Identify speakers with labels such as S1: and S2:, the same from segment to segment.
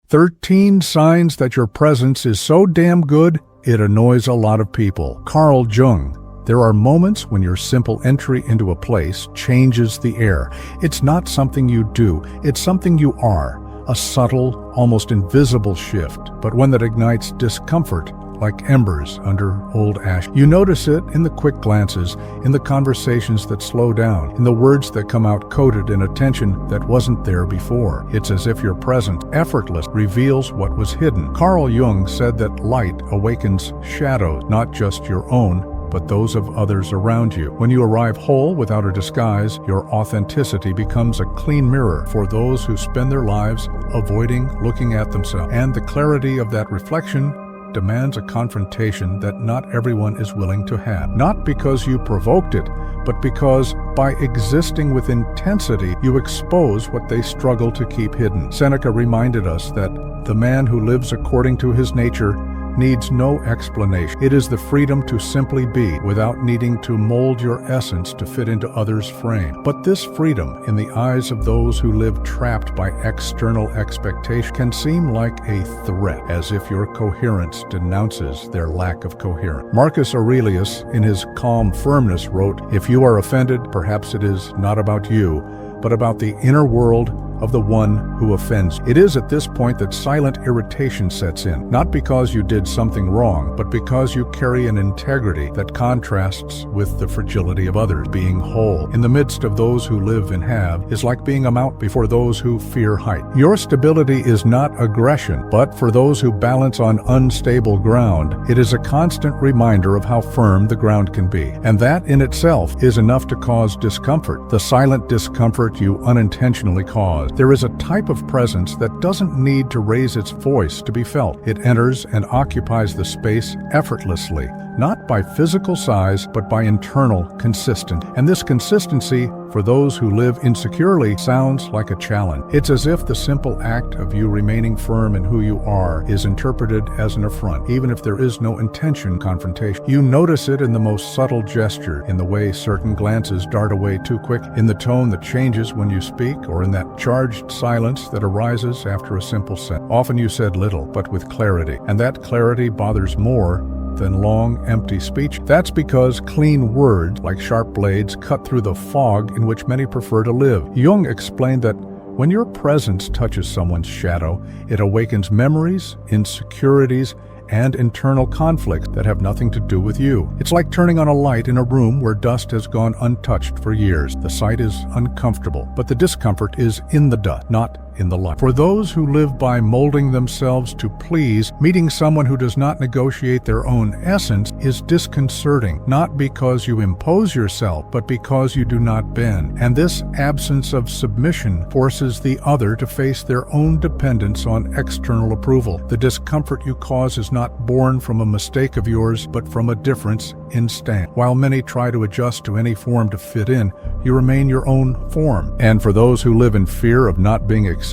S1: 13 signs that your presence is so damn good, it annoys a lot of people. Carl Jung. There are moments when your simple entry into a place changes the air. It's not something you do, it's something you are. A subtle, almost invisible shift, but one that ignites discomfort like embers under old ash. You notice it in the quick glances, in the conversations that slow down, in the words that come out coated in a tension that wasn't there before. It's as if your presence, effortless, reveals what was hidden. Carl Jung said that light awakens shadows, not just your own, but those of others around you. When you arrive whole without a disguise, your authenticity becomes a clean mirror for those who spend their lives avoiding looking at themselves. And the clarity of that reflection demands a confrontation that not everyone is willing to have. Not because you provoked it, but because by existing with intensity, you expose what they struggle to keep hidden. Seneca reminded us that the man who lives according to his nature needs no explanation. It is the freedom to simply be without needing to mold your essence to fit into others' frame. But this freedom, in the eyes of those who live trapped by external expectation, can seem like a threat, as if your coherence denounces their lack of coherence. Marcus Aurelius, in his calm firmness, wrote, "If you are offended, perhaps it is not about you, but about the inner world of the one who offends. It is at this point that silent irritation sets in, not because you did something wrong, but because you carry an integrity that contrasts with the fragility of others. Being whole in the midst of those who live and have is like being a mount before those who fear height. Your stability is not aggression, but for those who balance on unstable ground, it is a constant reminder of how firm the ground can be. And that in itself is enough to cause discomfort, the silent discomfort you unintentionally cause. There is a type of presence that doesn't need to raise its voice to be felt. It enters and occupies the space effortlessly, not by physical size, but by internal consistency. And this consistency, for those who live insecurely, sounds like a challenge. It's as if the simple act of you remaining firm in who you are is interpreted as an affront, even if there is no intention confrontation. You notice it in the most subtle gesture, in the way certain glances dart away too quick, in the tone that changes when you speak, or in that charged silence that arises after a simple sentence. Often you said little, but with clarity, and that clarity bothers more than long, empty speech. That's because clean words, like sharp blades, cut through the fog in which many prefer to live. Jung explained that when your presence touches someone's shadow, it awakens memories, insecurities, and internal conflicts that have nothing to do with you. It's like turning on a light in a room where dust has gone untouched for years. The sight is uncomfortable, but the discomfort is in the dust, not in the light. For those who live by molding themselves to please, meeting someone who does not negotiate their own essence is disconcerting, not because you impose yourself, but because you do not bend. And this absence of submission forces the other to face their own dependence on external approval. The discomfort you cause is not born from a mistake of yours, but from a difference in stance. While many try to adjust to any form to fit in, you remain your own form. And for those who live in fear of not being accepted,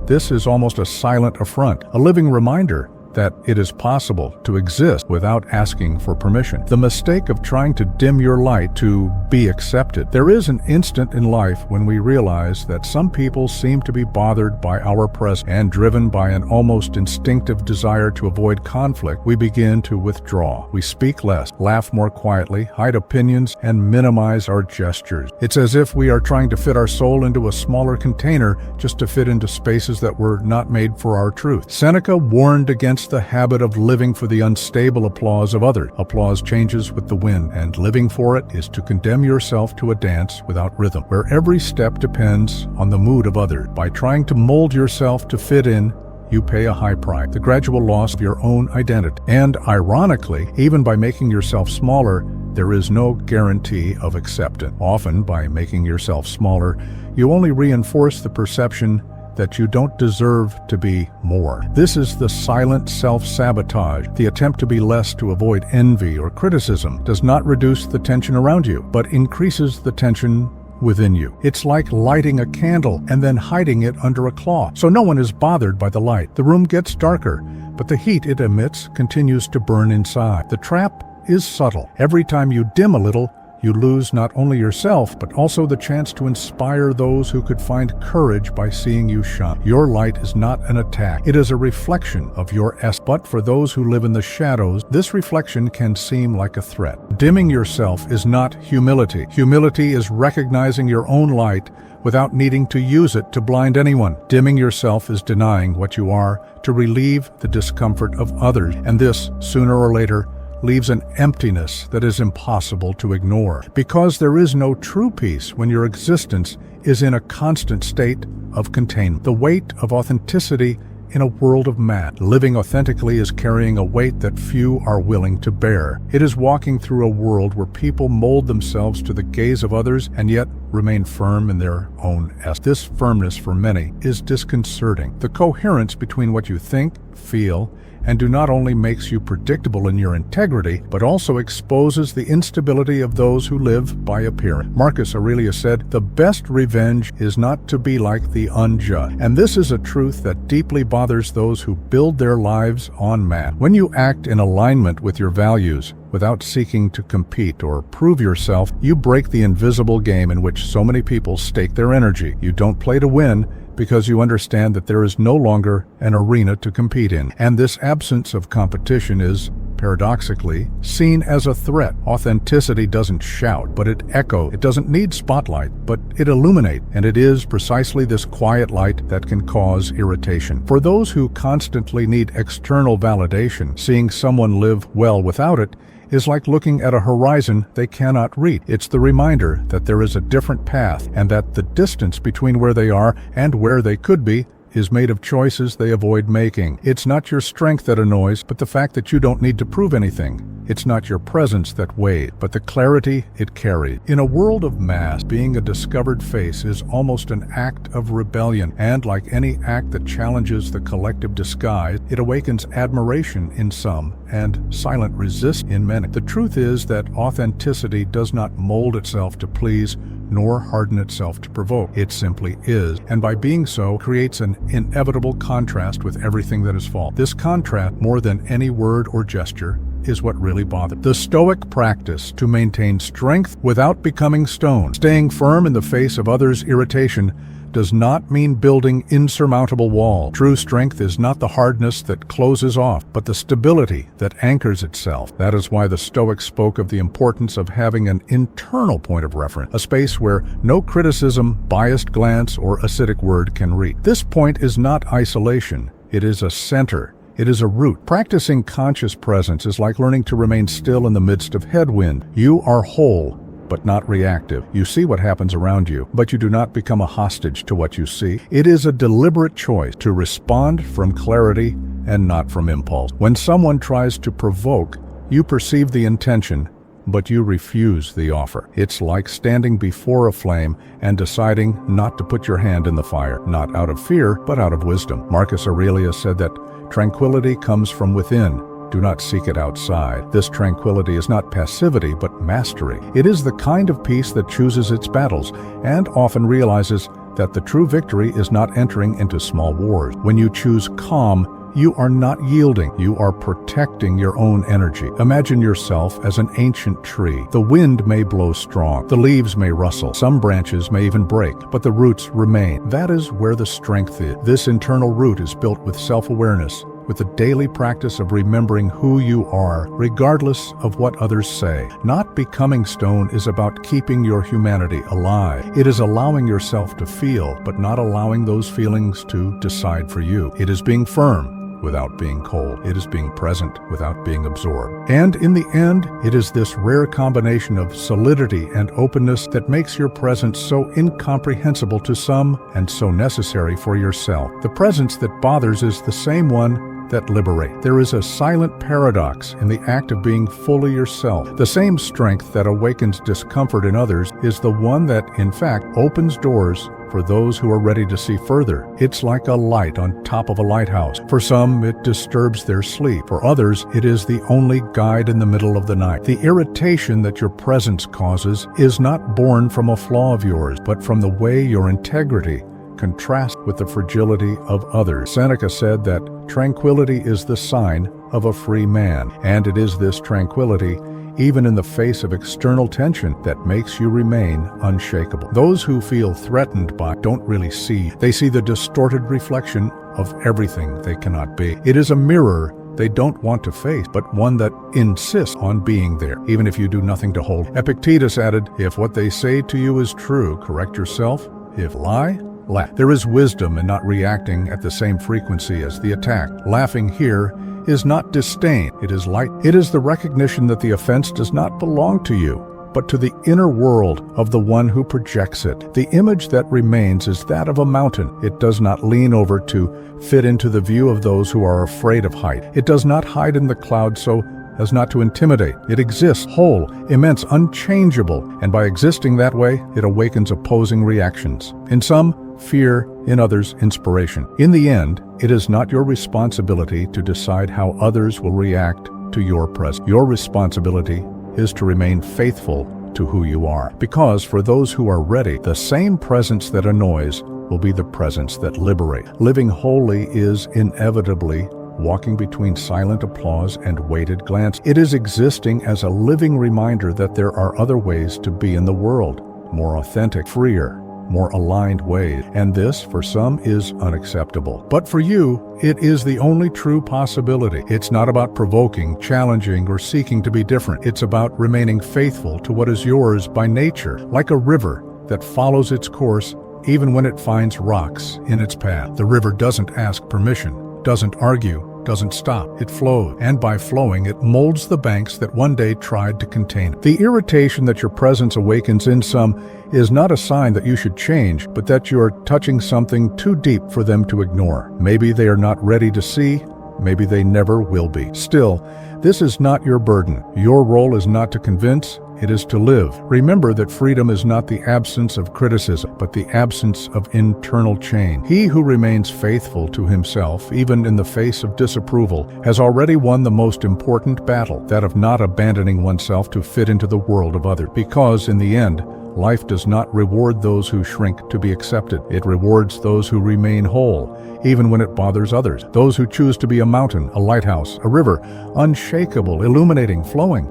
S1: this is almost a silent affront, a living reminder that it is possible to exist without asking for permission. The mistake of trying to dim your light to be accepted. There is an instant in life when we realize that some people seem to be bothered by our presence, and driven by an almost instinctive desire to avoid conflict, we begin to withdraw. We speak less, laugh more quietly, hide opinions, and minimize our gestures. It's as if we are trying to fit our soul into a smaller container just to fit into spaces that were not made for our truth. Seneca warned against the habit of living for the unstable applause of others. Applause changes with the wind, and living for it is to condemn yourself to a dance without rhythm, where every step depends on the mood of others. By trying to mold yourself to fit in, you pay a high price, the gradual loss of your own identity. And ironically, even by making yourself smaller, there is no guarantee of acceptance. Often, by making yourself smaller, you only reinforce the perception that you don't deserve to be more. This is the silent self-sabotage. The attempt to be less to avoid envy or criticism does not reduce the tension around you, but increases the tension within you. It's like lighting a candle and then hiding it under a cloth, so no one is bothered by the light. The room gets darker, but the heat it emits continues to burn inside. The trap is subtle. Every time you dim a little, You lose not only yourself, but also the chance to inspire those who could find courage by seeing you shine. Your light is not an attack. It is a reflection of your essence. But for those who live in the shadows, this reflection can seem like a threat. Dimming yourself is not humility. Humility is recognizing your own light without needing to use it to blind anyone. Dimming yourself is denying what you are to relieve the discomfort of others, and this, sooner or later, leaves an emptiness that is impossible to ignore. Because there is no true peace when your existence is in a constant state of containment. The weight of authenticity in a world of mass. Living authentically is carrying a weight that few are willing to bear. It is walking through a world where people mold themselves to the gaze of others and yet remain firm in their own essence. This firmness for many is disconcerting. The coherence between what you think, feel, and do not only makes you predictable in your integrity, but also exposes the instability of those who live by appearance. Marcus Aurelius said, "The best revenge is not to be like the unjust." And this is a truth that deeply bothers those who build their lives on mass. When you act in alignment with your values, without seeking to compete or prove yourself, you break the invisible game in which so many people stake their energy. You don't play to win, because you understand that there is no longer an arena to compete in. And this absence of competition is, paradoxically, seen as a threat. Authenticity doesn't shout, but it echoes. It doesn't need spotlight, but it illuminates. And it is precisely this quiet light that can cause irritation. For those who constantly need external validation, seeing someone live well without it is like looking at a horizon they cannot reach. It's the reminder that there is a different path and that the distance between where they are and where they could be is made of choices they avoid making. It's not your strength that annoys, but the fact that you don't need to prove anything. It's not your presence that weighs, but the clarity it carries. In a world of mass, being a discovered face is almost an act of rebellion, and like any act that challenges the collective disguise, it awakens admiration in some and silent resistance in many. The truth is that authenticity does not mold itself to please, nor harden itself to provoke. It simply is, and by being so, creates an inevitable contrast with everything that is false. This contrast, more than any word or gesture, is what really bothers. The Stoic practice to maintain strength without becoming stone. Staying firm in the face of others' irritation does not mean building insurmountable walls. True strength is not the hardness that closes off, but the stability that anchors itself. That is why the Stoics spoke of the importance of having an internal point of reference, a space where no criticism, biased glance, or acidic word can reach. This point is not isolation. It is a center. It is a root. Practicing conscious presence is like learning to remain still in the midst of headwind. You are whole, but not reactive. You see what happens around you, but you do not become a hostage to what you see. It is a deliberate choice to respond from clarity and not from impulse. When someone tries to provoke, you perceive the intention, but you refuse the offer. It's like standing before a flame and deciding not to put your hand in the fire, not out of fear, but out of wisdom. Marcus Aurelius said that tranquility comes from within. Do not seek it outside. This tranquility is not passivity, but mastery. It is the kind of peace that chooses its battles and often realizes that the true victory is not entering into small wars. When you choose calm, you are not yielding. You are protecting your own energy. Imagine yourself as an ancient tree. The wind may blow strong. The leaves may rustle. Some branches may even break, but the roots remain. That is where the strength is. This internal root is built with self-awareness, with the daily practice of remembering who you are, regardless of what others say. Not becoming stone is about keeping your humanity alive. It is allowing yourself to feel, but not allowing those feelings to decide for you. It is being firm without being cold. It is being present without being absorbed. And in the end, it is this rare combination of solidity and openness that makes your presence so incomprehensible to some and so necessary for yourself. The presence that bothers is the same one that liberates. There is a silent paradox in the act of being fully yourself. The same strength that awakens discomfort in others is the one that, in fact, opens doors for those who are ready to see further. It's like a light on top of a lighthouse. For some, it disturbs their sleep. For others, it is the only guide in the middle of the night. The irritation that your presence causes is not born from a flaw of yours, but from the way your integrity contrasts with the fragility of others. Seneca said that tranquility is the sign of a free man, and it is this tranquility even in the face of external tension that makes you remain unshakable. Those who feel threatened by don't really see. They see the distorted reflection of everything they cannot be. It is a mirror they don't want to face, but one that insists on being there, even if you do nothing to hold. Epictetus added, "If what they say to you is true, correct yourself. If lie, laugh." There is wisdom in not reacting at the same frequency as the attack. Laughing here is not disdain, it is light. It is the recognition that the offense does not belong to you, but to the inner world of the one who projects it. The image that remains is that of a mountain. It does not lean over to fit into the view of those who are afraid of height. It does not hide in the cloud so as not to intimidate. It exists whole, immense, unchangeable, and by existing that way, it awakens opposing reactions. In some, fear, in others, inspiration. In the end, it is not your responsibility to decide how others will react to your presence. Your responsibility is to remain faithful to who you are. Because for those who are ready, the same presence that annoys will be the presence that liberates. Living wholly is inevitably walking between silent applause and weighted glance. It is existing as a living reminder that there are other ways to be in the world, more authentic, freer, more aligned ways, and this, for some, is unacceptable. But for you, it is the only true possibility. It's not about provoking, challenging, or seeking to be different. It's about remaining faithful to what is yours by nature, like a river that follows its course even when it finds rocks in its path. The river doesn't ask permission, doesn't argue, doesn't stop. It flows, and by flowing, it molds the banks that one day tried to contain it. The irritation that your presence awakens in some is not a sign that you should change, but that you are touching something too deep for them to ignore. Maybe they are not ready to see, maybe they never will be. Still, this is not your burden. Your role is not to convince, it is to live. Remember that freedom is not the absence of criticism, but the absence of internal change. He who remains faithful to himself, even in the face of disapproval, has already won the most important battle, that of not abandoning oneself to fit into the world of others. Because, in the end, life does not reward those who shrink to be accepted. It rewards those who remain whole, even when it bothers others. Those who choose to be a mountain, a lighthouse, a river, unshakable, illuminating, flowing.